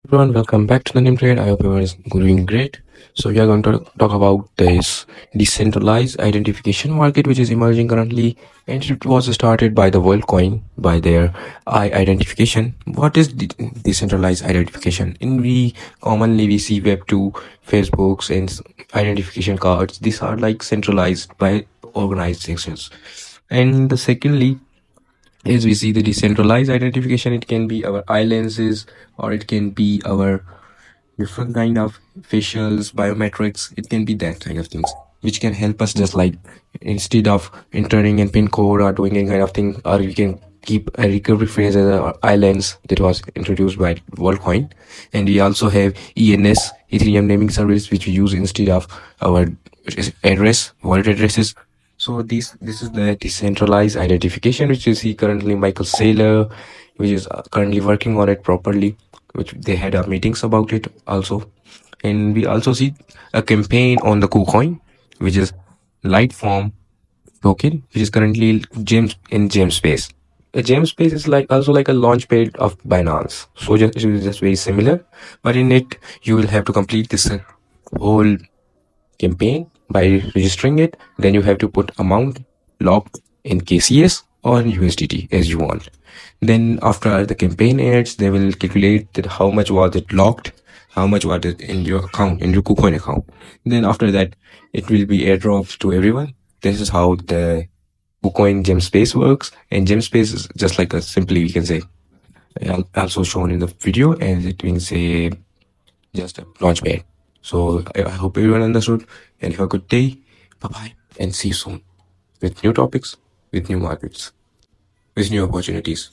Everyone, welcome back to the Nem-Trade. I hope everyone is doing great. So we are going to talk about this decentralized identification market, which is emerging currently, and it was started by the Worldcoin by their identification. What is decentralized identification? Commonly we see Web2, Facebooks, and identification cards. These are like centralized by organizations. And the secondly, as we see the decentralized identification, it can be our islands or it can be our different kind of facials, biometrics. It can be that kind of things which can help us, just like instead of entering in pin code or doing any kind of thing, or you can keep a recovery phrase as a islands that was introduced by Worldcoin. And we also have ENS, Ethereum naming service, which we use instead of our wallet addresses. So this is the decentralized identification, which you see currently Michael Saylor, which is currently working on it properly, which they had meetings about it also. And we also see a campaign on the KuCoin, which is Liteform token, which is currently gem space. A gem space is like also like a launch pad of Binance. So it is just very similar, but in it you will have to complete this whole campaign by registering it. Then you have to put amount locked in KCS or USDT as you want. Then after the campaign ends, they will calculate that how much was it locked, how much was it in your account, in your KuCoin account. Then after that, it will be airdropped to everyone. This is how the KuCoin gem space works. And gem space is just like a simply, we can say, also shown in the video, and it means a just a launch pad. So I hope everyone understood, and have a good day. Bye bye, and see you soon with new topics, with new markets, with new opportunities.